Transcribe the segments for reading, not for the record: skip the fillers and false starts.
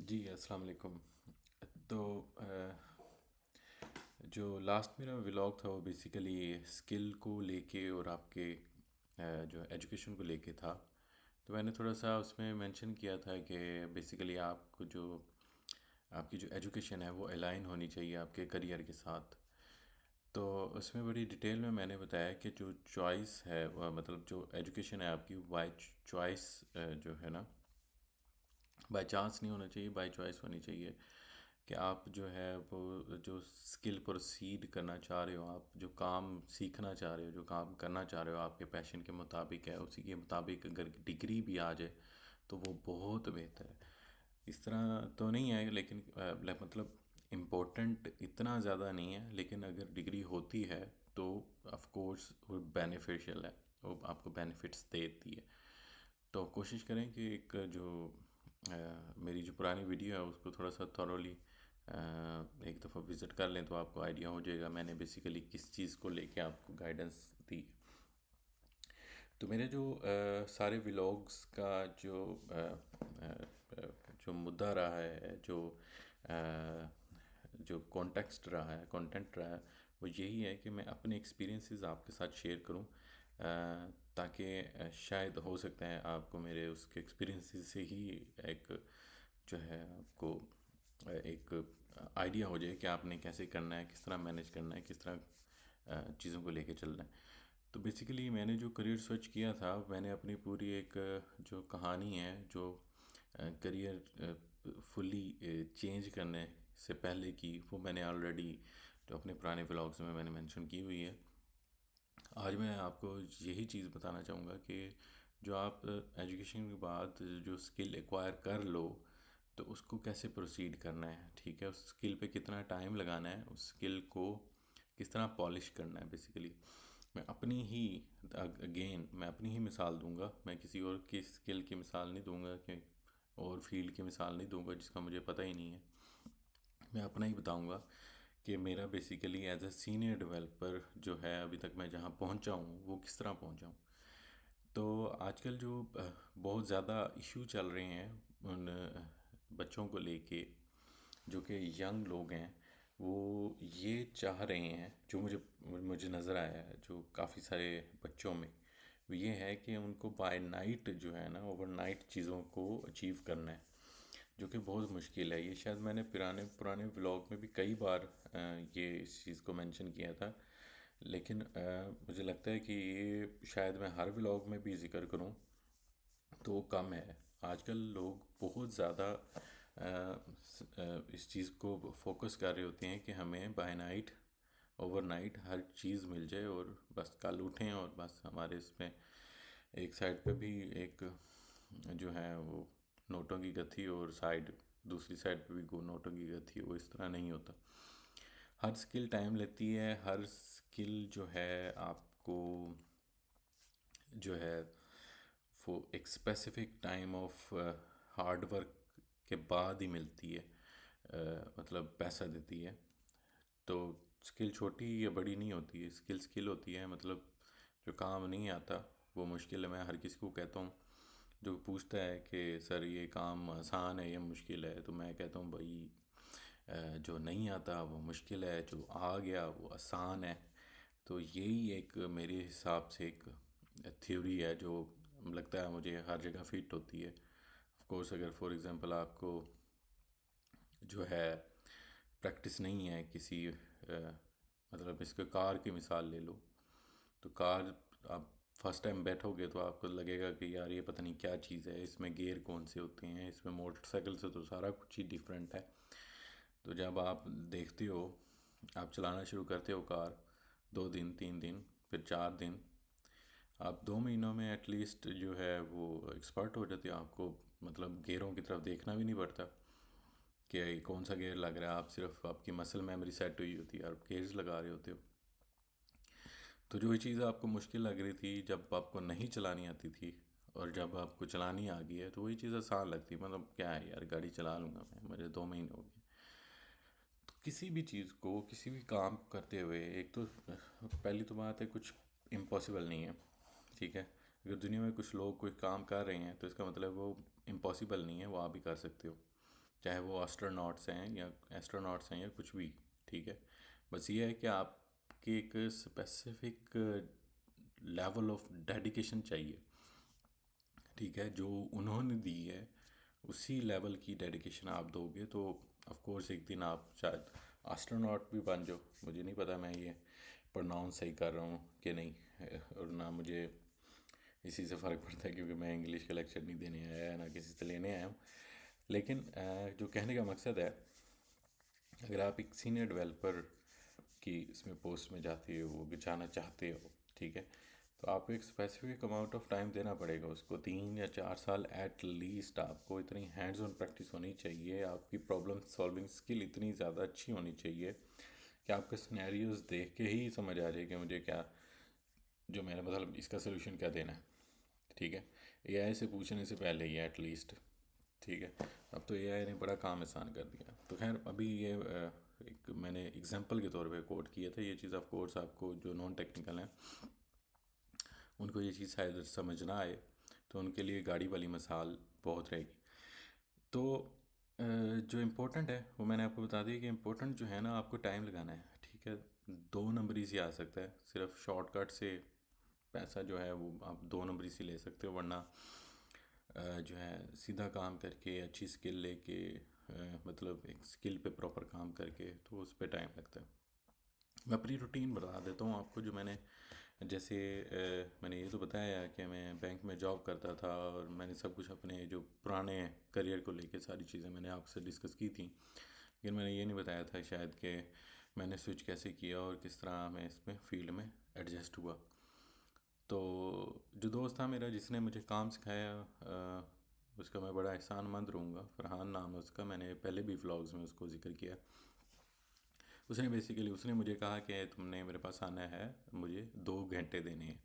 जी, अस्सलाम वालेकुम। तो जो लास्ट मेरा व्लॉग था वो बेसिकली स्किल को लेके और आपके जो एजुकेशन को लेके था। तो मैंने थोड़ा सा उसमें मेंशन किया था कि बेसिकली आपको जो आपकी जो एजुकेशन है वो अलाइन होनी चाहिए आपके करियर के साथ। तो उसमें बड़ी डिटेल में मैंने बताया कि जो चॉइस है मतलब जो एजुकेशन है आपकी बाय चॉइस जो है ना, बाय चांस नहीं होना चाहिए, बाय चॉइस होनी चाहिए। कि आप जो है वो जो स्किल प्रोसीड करना चाह रहे हो, आप जो काम सीखना चाह रहे हो, जो काम करना चाह रहे हो आपके पैशन के मुताबिक है, उसी के मुताबिक अगर डिग्री भी आ जाए तो वो बहुत बेहतर है। इस तरह तो नहीं है लेकिन मतलब इम्पोर्टेंट इतना ज़्यादा नहीं है, लेकिन अगर डिग्री होती है तो ऑफ कोर्स वो बेनिफिशियल है, वो आपको बेनिफिट्स देती है। तो कोशिश करें कि एक जो मेरी जो पुरानी वीडियो है उसको थोड़ा सा थॉरोली एक दफ़ा विज़िट कर लें तो आपको आइडिया हो जाएगा मैंने बेसिकली किस चीज़ को लेके आपको गाइडेंस दी। तो मेरे जो सारे व्लॉग्स का जो मुद्दा रहा है, जो कॉन्टेक्स्ट रहा है, कंटेंट रहा है, वो यही है कि मैं अपने एक्सपीरियंसेस आपके साथ शेयर करूं, ताकि शायद हो सकता है आपको मेरे उसके एक्सपीरियंसेस से ही एक जो है आपको एक आइडिया हो जाए कि आपने कैसे करना है, किस तरह मैनेज करना है, किस तरह चीज़ों को लेके चलना है। तो बेसिकली मैंने जो करियर स्विच किया था, मैंने अपनी पूरी एक जो कहानी है, जो करियर फुली चेंज करने से पहले की, वो मैंने ऑलरेडी जो अपने पुराने व्लॉग्स में मैंने मेंशन की हुई है। आज मैं आपको यही चीज़ बताना चाहूँगा कि जो आप एजुकेशन के बाद जो स्किल एक्वायर कर लो तो उसको कैसे प्रोसीड करना है, ठीक है, उस स्किल पे कितना टाइम लगाना है, उस स्किल को किस तरह पॉलिश करना है। बेसिकली मैं अपनी ही अगेन मैं अपनी ही मिसाल दूंगा, मैं किसी और की स्किल की मिसाल नहीं दूंगा कि और फील्ड की मिसाल नहीं दूंगा जिसका मुझे पता ही नहीं है। मैं अपना ही बताऊंगा कि मेरा basically as a senior developer जो है अभी तक मैं जहाँ पहुँचा हूँ वो किस तरह पहुँचा हूँ। तो आजकल जो बहुत ज़्यादा इशू चल रहे हैं उन बच्चों को लेके, जो कि यंग लोग हैं, वो ये चाह रहे हैं, जो मुझे मुझे नज़र आया है जो काफ़ी सारे बच्चों में, वो ये है कि उनको बाय नाइट जो है ना, ओवरनाइट चीज़ों को अचीव करना है, जो कि बहुत मुश्किल है। ये शायद मैंने पुराने पुराने व्लॉग में भी कई बार ये इस चीज़ को मेंशन किया था, लेकिन मुझे लगता है कि ये शायद मैं हर व्लॉग में भी जिक्र करूं तो वो कम है। आजकल लोग बहुत ज़्यादा इस चीज़ को फोकस कर रहे होते हैं कि हमें बाय नाइट ओवरनाइट हर चीज़ मिल जाए और बस कल उठें और बस हमारे इसमें एक साइड पे भी एक जो है वो नोटों की गथी और साइड दूसरी साइड पे भी नोटों की गथी, वो इस तरह नहीं होता। हर स्किल टाइम लेती है, हर स्किल जो है आपको जो है वो एक specific time of hard work के बाद ही मिलती है, मतलब पैसा देती है। तो स्किल छोटी या बड़ी नहीं होती है, स्किल स्किल होती है। मतलब जो काम नहीं आता वो मुश्किल है। मैं हर किसी को कहता हूँ जो पूछता है कि सर ये काम आसान है या मुश्किल है, तो मैं कहता हूँ भाई जो नहीं आता वो मुश्किल है, जो आ गया वो आसान है। तो यही एक मेरे हिसाब से एक थ्योरी है जो लगता है मुझे हर जगह फिट होती है। ऑफ कोर्स अगर फॉर एग्जांपल आपको जो है प्रैक्टिस नहीं है किसी मतलब इसके कार की मिसाल ले लो, तो कार आप फर्स्ट टाइम बैठोगे तो आपको लगेगा कि यार ये पता नहीं क्या चीज़ है, इसमें गियर कौन से होते हैं, इसमें मोटरसाइकिल से तो सारा कुछ ही डिफरेंट है। तो जब आप देखते हो, आप चलाना शुरू करते हो कार, 2 दिन 3 दिन फिर 4 दिन, आप 2 महीनों में एटलीस्ट जो है वो एक्सपर्ट हो जाते हो। आपको मतलब गियरों की तरफ देखना भी नहीं पड़ता कि ये कौन सा गियर लग रहा है, आप सिर्फ आपकी मसल मेमोरी सेट हुई होती है, आप गियर्स लगा रहे होते हो। तो जो ये चीज़ आपको मुश्किल लग रही थी जब आपको नहीं चलानी आती थी, और जब आपको चलानी आ गई है तो वही चीज़ आसान लगती है। मतलब क्या है यार, गाड़ी चला लूँगा मैं, मुझे 2 महीने हो गए। तो किसी भी चीज़ को, किसी भी काम करते हुए, एक तो पहली तो बात है कुछ इम्पॉसिबल नहीं है, ठीक है। अगर दुनिया में कुछ लोग कोई काम कर रहे हैं तो इसका मतलब वो इम्पॉसिबल नहीं है, वो आप भी कर सकते हो। चाहे वो एस्ट्रोनॉट्स हैं या कुछ भी, ठीक है। बस ये है कि आपकी एक स्पेसिफिक लेवल ऑफ डेडिकेशन चाहिए, ठीक है, जो उन्होंने दी है उसी लेवल की डेडिकेशन आप दोगे तो ऑफ कोर्स एक दिन आप शायद एस्ट्रोनॉट भी बन जाओ। मुझे नहीं पता मैं ये प्रोनाउंस सही कर रहा हूँ कि नहीं, और ना मुझे इसी से फ़र्क पड़ता है क्योंकि मैं इंग्लिश का लेक्चर नहीं देने आया ना किसी से लेने आया हूँ। लेकिन जो कहने का मकसद है, अगर आप एक सीनियर डेवलपर की इसमें पोस्ट में जाते हो, वो जाना चाहते हो, ठीक है, तो आपको एक स्पेसिफिक अमाउंट ऑफ टाइम देना पड़ेगा उसको। 3 या 4 साल एट लीस्ट आपको इतनी हैंड्स ऑन प्रैक्टिस होनी चाहिए, आपकी प्रॉब्लम सॉल्विंग स्किल इतनी ज़्यादा अच्छी होनी चाहिए कि आपके सिनेरियोज देख के ही समझ आ जाए कि मुझे क्या, जो मैंने मतलब इसका सोल्यूशन क्या देना है, ठीक है, एआई से पूछने से पहले ही एटलीस्ट, ठीक है। अब तो एआई ने बड़ा काम आसान कर दिया। तो खैर अभी ये एक मैंने एग्जांपल के तौर पे कोट किया था ये चीज़। ऑफ कोर्स आपको जो नॉन टेक्निकल हैं उनको ये चीज़ शायद समझ ना आए, तो उनके लिए गाड़ी वाली मिसाल बहुत रहेगी। तो जो इम्पोर्टेंट है वो मैंने आपको बता दिया कि इम्पोर्टेंट जो है ना, आपको टाइम लगाना है, ठीक है। 2 नंबरी से आ सकता है, सिर्फ शॉर्टकट से पैसा जो है वो आप 2 नंबरी से ले सकते हो, वरना जो है सीधा काम करके अच्छी स्किल लेके मतलब एक स्किल पे प्रॉपर काम करके तो उस पर टाइम लगता है। मैं अपनी रूटीन बता देता हूँ आपको, जो मैंने जैसे मैंने ये तो बताया कि मैं बैंक में जॉब करता था और मैंने सब कुछ अपने जो पुराने करियर को लेके सारी चीज़ें मैंने आपसे डिस्कस की थी, लेकिन मैंने ये नहीं बताया था शायद कि मैंने स्विच कैसे किया और किस तरह मैं इसमें फील्ड में एडजस्ट हुआ। तो जो दोस्त था मेरा जिसने मुझे काम सिखाया, उसका मैं बड़ा एहसानमंद रहूँगा। फरहान नाम है उसका, मैंने पहले भी व्लॉग्स में उसको जिक्र किया। उसने मुझे कहा कि तुमने मेरे पास आना है, मुझे 2 घंटे देने हैं।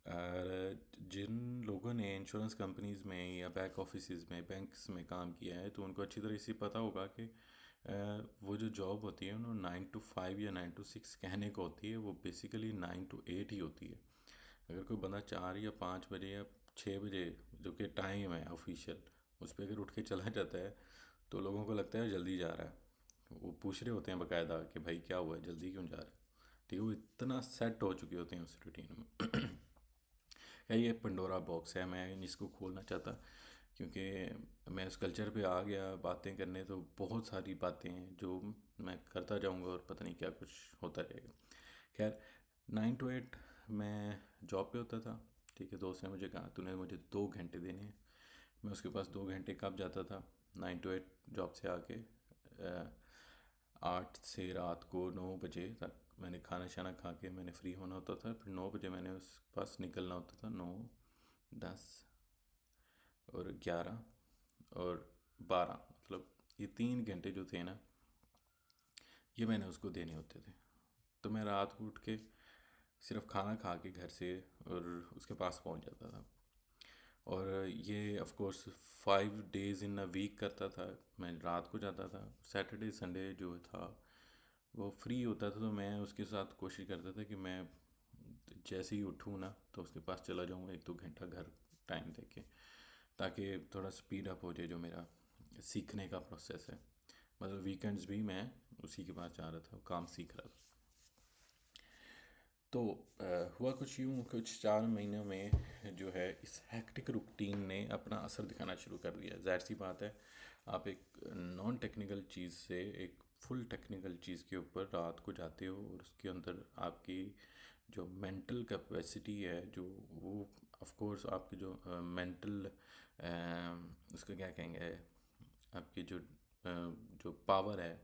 और जिन लोगों ने इंश्योरेंस कंपनीज़ में या बैक ऑफिसेज में बैंक्स में काम किया है तो उनको अच्छी तरह से पता होगा कि वो जो जॉब होती है उन्होंने 9 to 5 या 9 to 6 कहने को होती है, वो बेसिकली 9 to 8 ही होती है। अगर कोई बंदा 4 या 5 बजे या 6 बजे, जो कि टाइम है ऑफिशियल, उस पर अगर उठ के चला जाता है तो लोगों को लगता है जल्दी जा रहा है। वो पूछ रहे होते हैं बाकायदा कि भाई क्या हुआ है, जल्दी क्यों जा रहा है, ठीक है। वो इतना सेट हो चुके होते हैं उस रूटीन में। या ये पंडोरा बॉक्स है, मैं इसको खोलना चाहता क्योंकि मैं उस कल्चर पे आ गया बातें करने, तो बहुत सारी बातें हैं जो मैं करता जाऊंगा और पता नहीं क्या कुछ होता रहेगा। खैर 9 to 8 मैं जॉब पे होता था, ठीक है। दोस्त ने मुझे कहा तूने मुझे 2 घंटे देने हैं। मैं उसके पास 2 घंटे कब जाता था, 9 to 8 जॉब से आके 8 से रात को 9 बजे तक मैंने खाना शाना खा के मैंने फ्री होना होता था। फिर 9 बजे मैंने उस पास निकलना होता था। 9, 10 और 11 और 12, मतलब ये 3 घंटे जो थे ना, ये मैंने उसको देने होते थे। तो मैं रात को उठ के सिर्फ खाना खा के घर से और उसके पास पहुंच जाता था। और ये of course 5 days in a week करता था। मैं रात को जाता था, सैटरडे संडे जो था वो फ्री होता था, तो मैं उसके साथ कोशिश करता था कि मैं जैसे ही उठूँ ना तो उसके पास चला जाऊँ 1-2 घंटा घर टाइम दे के, ताकि थोड़ा स्पीड अप हो जाए जो मेरा सीखने का प्रोसेस है। मतलब वीकेंड्स भी मैं उसी के पास जा रहा था, काम सीख रहा था। तो हुआ कुछ यूँ, कुछ 4 महीनों में जो है इस हेक्टिक रूटीन ने अपना असर दिखाना शुरू कर दिया। जाहिर सी बात है, आप एक नॉन टेक्निकल चीज़ से एक फुल टेक्निकल चीज़ के ऊपर रात को जाते हो और उसके अंदर आपकी जो मेंटल कैपेसिटी है, जो वो ऑफ कोर्स आपकी जो मेंटल उसको क्या कहेंगे, आपकी जो पावर है,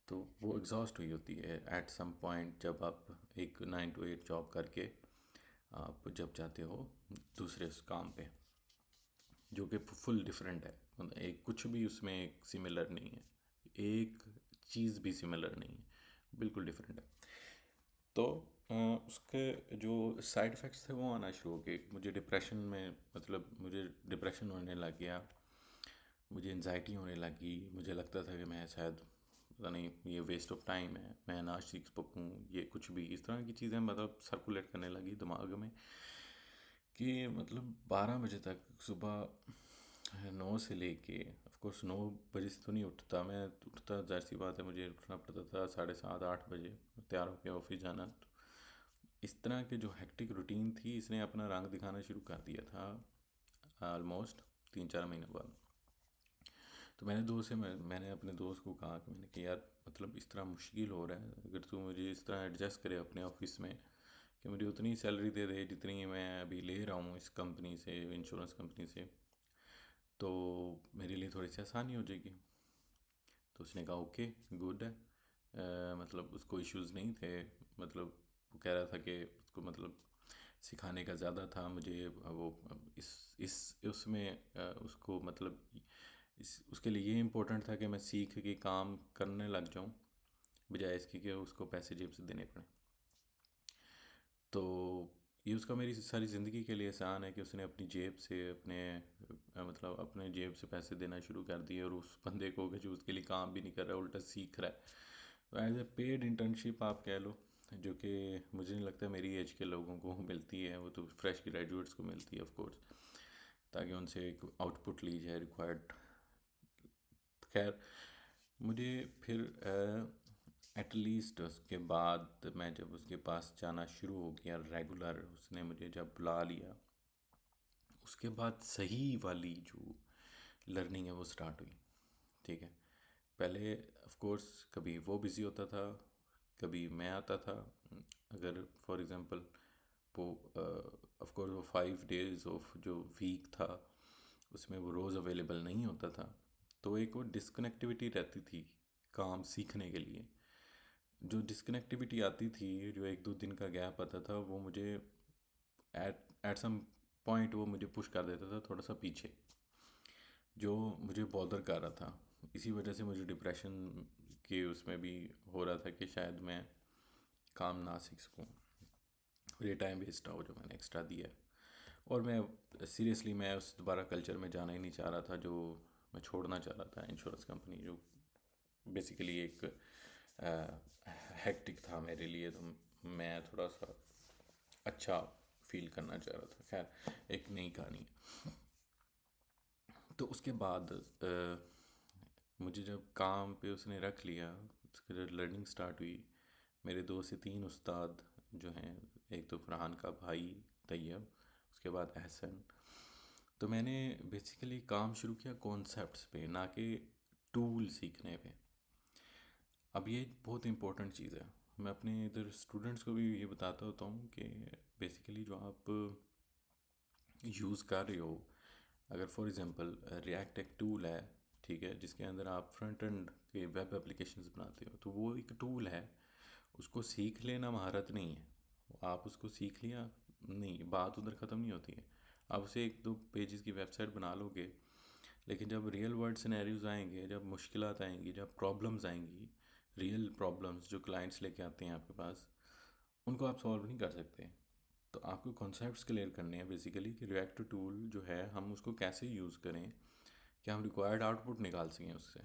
तो वो एग्जॉस्ट हुई होती है एट सम पॉइंट, जब आप एक 9 to 8 जॉब करके आप जब जाते हो दूसरे उस काम पे, जो कि फुल डिफरेंट है। मतलब एक कुछ भी उसमें एक सिमिलर नहीं है, एक चीज़ भी सिमिलर नहीं है, बिल्कुल डिफरेंट है। तो उसके जो साइड इफ़ेक्ट्स थे वो आना शुरू हो गए। मुझे डिप्रेशन में, मतलब मुझे डिप्रेशन होने लग गया, मुझे एनजाइटी होने लगी। मुझे लगता था कि मैं शायद, पता नहीं, ये वेस्ट ऑफ टाइम है, मैं ना सीख सकूँ, ये कुछ भी इस तरह की चीज़ें मतलब सर्कुलेट करने लगी दिमाग में कि मतलब 12 बजे तक सुबह 9 से लेके ऑफ कोर्स 9 बजे से तो नहीं उठता मैं, उठता जाहिर सी बात है मुझे उठना पड़ता था 7:30 8 बजे, तैयार होकर ऑफिस जाना। तो इस तरह के जो हेक्टिक रूटीन थी इसने अपना रंग दिखाना शुरू कर दिया था ऑलमोस्ट 3 4 महीने बाद। तो मैंने अपने दोस्त को कहा कि मैंने कि यार मतलब इस तरह मुश्किल हो रहा है, अगर तू मुझे इस तरह एडजस्ट करे अपने ऑफिस में कि मुझे उतनी सैलरी दे दे जितनी मैं अभी ले रहा हूँ इस कंपनी से, इंश्योरेंस कंपनी से, तो मेरे लिए थोड़ी सी आसानी हो जाएगी। तो उसने कहा ओके गुड है। मतलब उसको इश्यूज़ नहीं थे, मतलब वो कह रहा था कि उसको मतलब सिखाने का ज़्यादा था मुझे, वो इस उसमें उसको मतलब उसके लिए ये इम्पोर्टेंट था कि मैं सीख के काम करने लग जाऊं, बजाय इसके कि उसको पैसे जेब से देने पड़े। तो ये उसका मेरी सारी ज़िंदगी के लिए एहसान है कि उसने अपनी जेब से मतलब अपने जेब से पैसे देना शुरू कर दिए, और उस बंदे को कि जो उसके लिए काम भी नहीं कर रहा है उल्टा सीख रहा है। तो एज ए पेड इंटर्नशिप आप कह लो, जो कि मुझे नहीं लगता मेरी एज के लोगों को मिलती है, वो तो फ्रेश ग्रेजुएट्स को मिलती है ऑफ कोर्स, ताकि उनसे एक आउटपुट ली जाए रिक्वायर्ड। खैर मुझे फिर एटलीस्ट उसके बाद मैं जब उसके पास जाना शुरू हो गया रेगुलर, उसने मुझे जब बुला लिया, उसके बाद सही वाली जो लर्निंग है वो स्टार्ट हुई। ठीक है, पहले ऑफ कोर्स कभी वो बिज़ी होता था, कभी मैं आता था। अगर फॉर एग्ज़ाम्पल वो ऑफ कोर्स वो 5 डेज़ ऑफ जो वीक था उसमें वो रोज़ अवेलेबल नहीं होता था, तो एक वो डिसकनेक्टिविटी रहती थी काम सीखने के लिए। जो डिसकनेक्टिविटी आती थी, जो 1 2 दिन का गैप आता था, वो मुझे एट एट सम पॉइंट वो मुझे पुश कर देता था थोड़ा सा पीछे, जो मुझे बॉदर कर रहा था। इसी वजह से मुझे डिप्रेशन के उसमें भी हो रहा था कि शायद मैं काम ना सीख सकूं, और ये टाइम वेस्ट हो जो मैंने एक्स्ट्रा दिया है। और मैं सीरियसली मैं उस दोबारा कल्चर में जाना ही नहीं चाह रहा था जो मैं छोड़ना चाह रहा था, इंश्योरेंस कंपनी जो बेसिकली एक हेक्टिक था मेरे लिए। तो मैं थोड़ा सा अच्छा फील करना चाह रहा था। खैर एक नई कहानी है। तो उसके बाद मुझे जब काम पे उसने रख लिया, उसके जब लर्निंग स्टार्ट हुई, मेरे 2 से 3 उस्ताद जो हैं, एक तो फरहान का भाई तैयब, उसके बाद एहसन। तो मैंने बेसिकली काम शुरू किया कॉन्सेप्ट्स पे, ना कि टूल सीखने पे। अब ये बहुत इंपॉर्टेंट चीज़ है, मैं अपने इधर स्टूडेंट्स को भी ये बताता होता हूँ कि बेसिकली जो आप यूज़ कर रहे हो, अगर फॉर एग्ज़ाम्पल रिएक्ट एक टूल है, ठीक है, जिसके अंदर आप फ्रंट एंड के वेब एप्लीकेशंस बनाते हो, तो वो एक टूल है, उसको सीख लेना महारत नहीं है। आप उसको सीख लिया, नहीं, बात उधर ख़त्म नहीं होती है। आप उसे 1 2 पेजेस की वेबसाइट बना लोगे, लेकिन जब रियल वर्ल्ड सिनेरियोज आएंगे, जब मुश्किलात आएंगी, जब प्रॉब्लम्स आएंगी, रियल प्रॉब्लम्स जो क्लाइंट्स लेके आते हैं आपके पास, उनको आप सॉल्व नहीं कर सकते। तो आपको कॉन्सेप्ट्स क्लियर करने हैं बेसिकली कि रिएक्ट टूल जो है हम उसको कैसे यूज़ करें कि हम रिक्वायर्ड आउटपुट निकाल सकें उससे।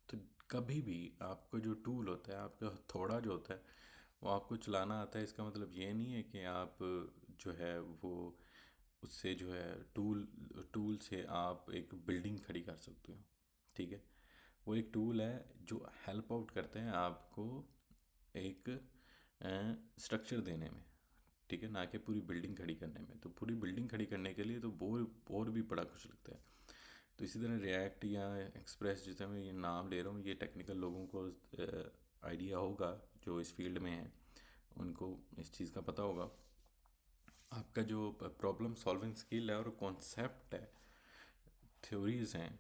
तो कभी भी आपको जो टूल होता है, आपका थोड़ा जो होता है वो आपको चलाना आता है, इसका मतलब ये नहीं है कि आप जो है वो उससे जो है टूल टूल से आप एक बिल्डिंग खड़ी कर सकते हो। ठीक है, वो एक टूल है जो हेल्प आउट करते हैं आपको एक स्ट्रक्चर देने में, ठीक है, ना कि पूरी बिल्डिंग खड़ी करने में। तो पूरी बिल्डिंग खड़ी करने के लिए तो और भी बड़ा कुछ लगता है। तो इसी तरह रिएक्ट या एक्सप्रेस, जिसे मैं ये नाम ले रहा हूँ, ये टेक्निकल लोगों को आइडिया होगा, जो इस फील्ड में हैं उनको इस चीज़ का पता होगा। आपका जो प्रॉब्लम सॉल्विंग स्किल है और कॉन्सेप्ट है, थ्योरीज हैं,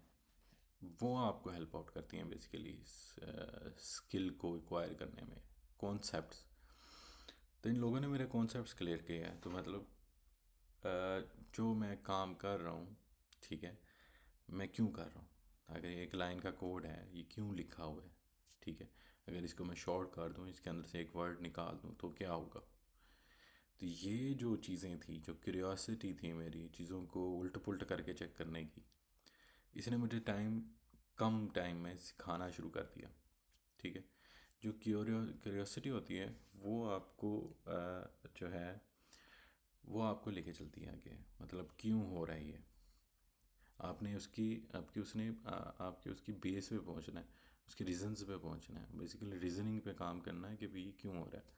वो आपको हेल्प आउट करती हैं बेसिकली स्किल को एक्वायर करने में। कॉन्सेप्ट्स, तो इन लोगों ने मेरे कॉन्सेप्ट्स क्लियर किए हैं। तो मतलब जो मैं काम कर रहा हूँ, ठीक है, मैं क्यों कर रहा हूँ, अगर ये एक लाइन का कोड है ये क्यों लिखा हुआ है, ठीक है, अगर इसको मैं शॉर्ट कर दूँ, इसके अंदर से एक वर्ड निकाल दूँ तो क्या होगा। तो ये जो चीज़ें थी, जो क्यूरियोसिटी थी मेरी चीज़ों को उल्ट पुल्ट करके चेक करने की, इसने मुझे कम टाइम में सिखाना शुरू कर दिया। ठीक है, जो क्यूरियोसिटी होती है वो आपको जो है वो आपको लेके चलती है आगे, मतलब क्यों हो रहा है ये। आपने उसकी आपकी उसने आपके उसकी बेस पे पहुंचना है, उसके रीजंस पे पहुंचना है, बेसिकली रीजनिंग पे काम करना है कि भाई ये क्यों हो रहा है।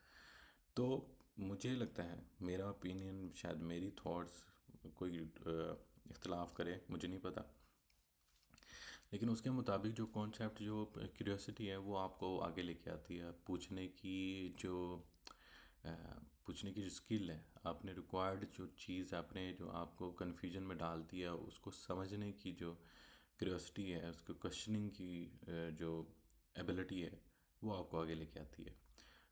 तो मुझे लगता है, मेरा ओपिनियन, शायद मेरी थॉट्स कोई इख्तलाफ करे, मुझे नहीं पता, लेकिन उसके मुताबिक जो कॉन्सेप्ट, जो क्यूरियोसिटी है, वो आपको आगे लेके आती है। जो अ, पूछने की जो स्किल है, आपने रिक्वायर्ड जो चीज़, आपने जो आपको कन्फ्यूजन में डालती है, उसको समझने की जो क्यूरियोसिटी है, उसको क्वेश्चनिंग की जो एबिलिटी है, वो आपको आगे लेके आती है।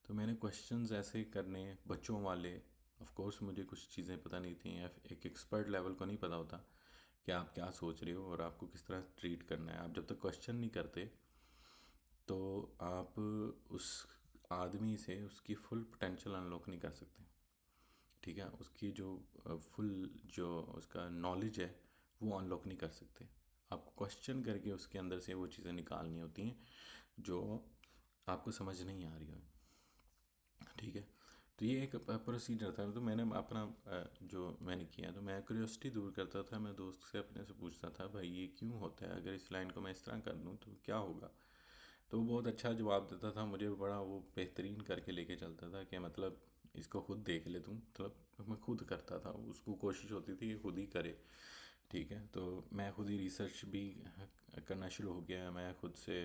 तो मैंने क्वेश्चंस ऐसे करने बच्चों वाले, ऑफ कोर्स मुझे कुछ चीज़ें पता नहीं थी, या एक एक्सपर्ट लेवल को नहीं पता होता कि आप क्या सोच रहे हो और आपको किस तरह ट्रीट करना है। आप जब तक क्वेश्चन नहीं करते, तो आप उस आदमी से उसकी फुल पोटेंशियल अनलॉक नहीं कर सकते। ठीक है, उसकी जो फुल जो उसका नॉलेज है, वो अनलॉक नहीं कर सकते। आपको क्वेश्चन करके उसके अंदर से वो चीज़ें निकालनी होती हैं जो आपको समझ नहीं आ रही हो। ठीक है, तो ये एक प्रोसीजर था। तो मैंने अपना जो मैंने किया, तो मैं क्यूरियोसिटी दूर करता था, मैं दोस्त से अपने से पूछता था, भाई ये क्यों होता है, अगर इस लाइन को मैं इस तरह कर दूँ तो क्या होगा। तो वो बहुत अच्छा जवाब देता था मुझे, बड़ा वो बेहतरीन करके लेके चलता था कि मतलब इसको खुद देख ले तुम, मतलब मैं खुद करता था, उसको कोशिश होती थी कि खुद ही करे। ठीक है, तो मैं खुद ही रिसर्च भी करना शुरू हो गया, मैं खुद से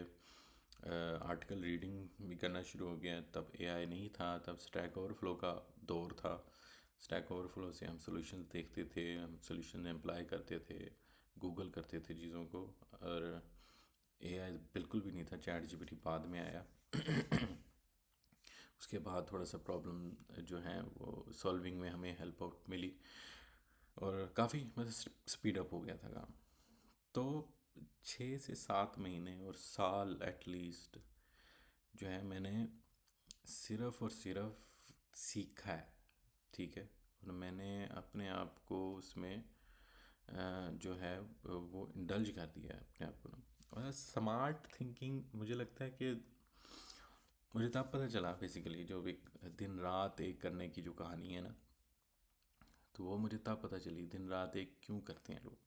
आर्टिकल रीडिंग भी करना शुरू हो गया। तब एआई नहीं था, तब स्टैक ओवरफ्लो का दौर था। स्टैक ओवरफ्लो से हम सॉल्यूशन देखते थे, हम सॉल्यूशन अप्लाई करते थे, गूगल करते थे चीज़ों को। और एआई बिल्कुल भी नहीं था, चैट जीपीटी बाद में आया। उसके बाद थोड़ा सा प्रॉब्लम जो है वो सॉल्विंग में हमें हेल्प आउट मिली, और काफ़ी मतलब स्पीड अप हो गया था काम। तो 6 से 7 महीने और साल एटलीस्ट जो है, मैंने सिर्फ और सिर्फ सीखा है। ठीक है, और मैंने अपने आप को उसमें जो है वो इंडल्ज कर दिया है अपने आप को ना। और स्मार्ट थिंकिंग, मुझे लगता है कि मुझे तब पता चला बेसिकली, जो एक दिन रात एक करने की जो कहानी है ना, तो वो मुझे तब पता चली, दिन रात एक क्यों करते हैं लोग।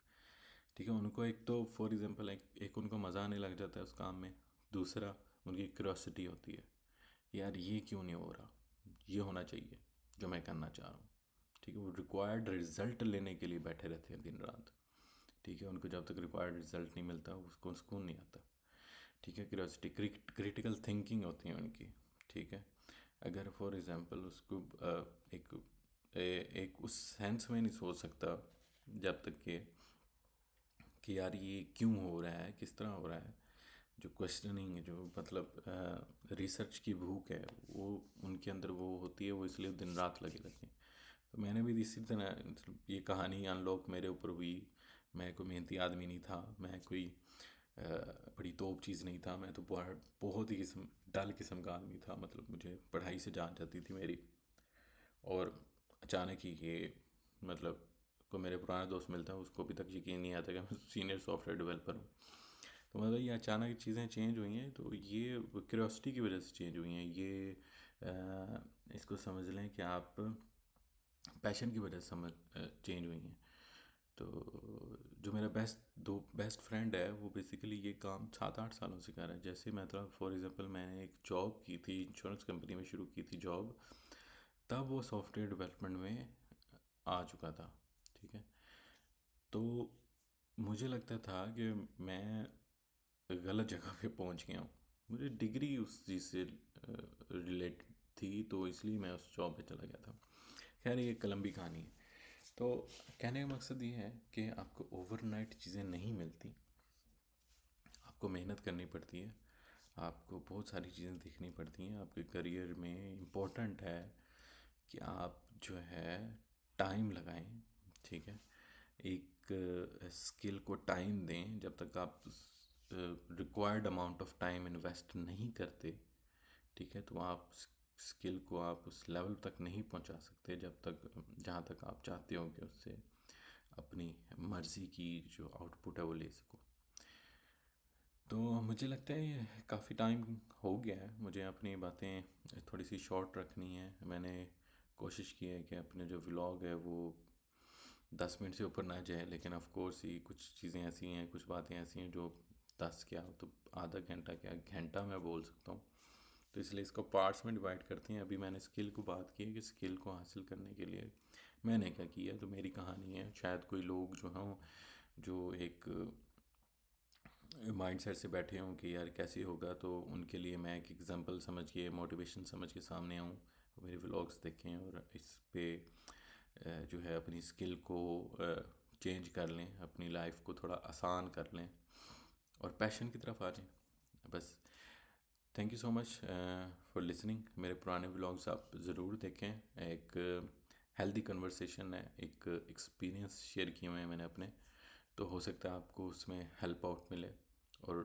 ठीक है, उनको एक तो फॉर एग्जांपल एक उनको मज़ा आने लग जाता है उस काम में। दूसरा, उनकी क्यूरियोसिटी होती है, यार ये क्यों नहीं हो रहा, ये होना चाहिए जो मैं करना चाह रहा हूँ। ठीक है, वो रिक्वायर्ड रिजल्ट लेने के लिए बैठे रहते हैं दिन रात। ठीक है, उनको जब तक रिक्वायर्ड रिजल्ट नहीं मिलता उसको सुकून नहीं आता। ठीक है, क्यूरियोसिटी, क्रिटिकल थिंकिंग होती है उनकी। ठीक है, अगर फॉर एग्जांपल उसको एक एक उस सेंस में नहीं सोच सकता जब तक कि यार ये क्यों हो रहा है, किस तरह हो रहा है, जो क्वेश्चनिंग, जो मतलब रिसर्च की भूख है, वो उनके अंदर वो होती है, वो इसलिए दिन रात लगे रहते हैं। तो मैंने भी इसी तरह मतलब ये कहानी अनलॉक मेरे ऊपर हुई। मैं कोई मेहनती आदमी नहीं था, मैं कोई बड़ी तोप चीज़ नहीं था, मैं तो बहुत बहुत ही डल किस्म का आदमी था, मतलब मुझे पढ़ाई से जान जाती थी मेरी। और अचानक ही ये मतलब को मेरे पुराना दोस्त मिलता है, उसको अभी तक यकीन नहीं आता कि मैं सीनियर सॉफ्टवेयर डेवलपर हूँ। तो मतलब ये अचानक चीज़ें चेंज हुई हैं, तो ये क्यूरियोसिटी की वजह से चेंज हुई हैं ये। इसको समझ लें कि आप पैशन की वजह से समझ चेंज हुई हैं। तो जो मेरा बेस्ट फ्रेंड है, वो बेसिकली ये काम 7-8 सालों से कर रहा है। जैसे मतलब फॉर एग्जांपल मैंने एक जॉब की थी, इंश्योरेंस कंपनी में शुरू की थी जॉब, तब वो सॉफ्टवेयर डेवलपमेंट में आ चुका था। ठीक है, तो मुझे लगता था कि मैं गलत जगह पे पहुंच गया हूँ। मुझे डिग्री उस चीज़ से रिलेट थी, तो इसलिए मैं उस जॉब पे चला गया था। खैर, ये एक लंबी कहानी है। तो कहने का मकसद ये है कि आपको ओवरनाइट चीज़ें नहीं मिलती, आपको मेहनत करनी पड़ती है, आपको बहुत सारी चीज़ें देखनी पड़ती हैं। आपके करियर में इम्पोर्टेंट है कि आप जो है टाइम लगाएं। ठीक है, एक स्किल को टाइम दें। जब तक आप required amount of time invest नहीं करते, ठीक है, तो आप स्किल को आप उस लेवल तक नहीं पहुंचा सकते जब तक जहाँ तक आप चाहते हो कि उससे अपनी मर्ज़ी की जो आउटपुट है वो ले सको। तो मुझे लगता है ये काफ़ी टाइम हो गया है, मुझे अपनी बातें थोड़ी सी शॉर्ट रखनी है। मैंने कोशिश की है कि अपने जो व्लॉग है वो 10 मिनट से ऊपर ना जाए, लेकिन ऑफ कोर्स ही कुछ चीज़ें ऐसी हैं, कुछ बातें ऐसी हैं जो 10 क्या तो आधा घंटा क्या घंटा मैं बोल सकता हूँ। तो इसलिए इसको पार्ट्स में डिवाइड करते हैं। अभी मैंने स्किल को बात की है कि स्किल को हासिल करने के लिए मैंने क्या किया, तो मेरी कहानी है। शायद कोई लोग जो हों जो एक माइंडसेट से बैठे हों कि यार कैसे होगा, तो उनके लिए मैं एक एग्जांपल समझ के, मोटिवेशन समझ के सामने आऊँ, मेरे व्लॉग्स देखें और इस पे जो है अपनी स्किल को चेंज कर लें, अपनी लाइफ को थोड़ा आसान कर लें और पैशन की तरफ आ जाएं। बस, thank you so much for listening. मेरे पुराने व्लॉग्स आप ज़रूर देखें। एक हेल्दी कन्वर्सेशन है, एक एक्सपीरियंस शेयर किए हुए हैं मैंने अपने, तो हो सकता है आपको उसमें हेल्प आउट मिले। और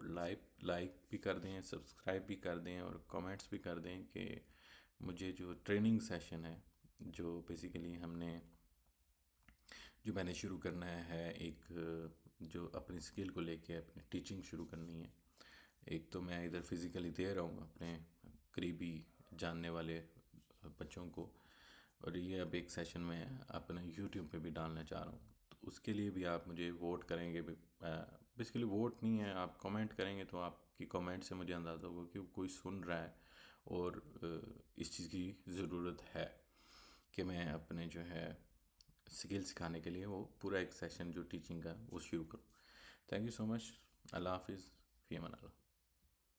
लाइक भी कर दें, सब्सक्राइब भी कर दें और कमेंट्स भी कर दें कि मुझे जो ट्रेनिंग सेशन है, जो बेसिकली जो मैंने शुरू करना है, एक जो अपनी स्किल को लेके अपनी टीचिंग शुरू करनी है। एक तो मैं इधर फिज़िकली दे रहा हूँ अपने करीबी जानने वाले बच्चों को, और ये अब एक सेशन में अपना यूट्यूब पे भी डालना चाह रहा हूँ। तो उसके लिए भी आप मुझे वोट करेंगे, बेसिकली वोट नहीं है, आप कमेंट करेंगे, तो आपकी कमेंट से मुझे अंदाज़ा होगा कि कोई सुन रहा है और इस चीज़ की ज़रूरत है कि मैं अपने जो है स्किल सिखाने के लिए वो पूरा एक सेशन जो टीचिंग का वो शुरू करूँ। Thank you so much. अल्लाह हाफिज़, फ़ी अमान अल्लाह।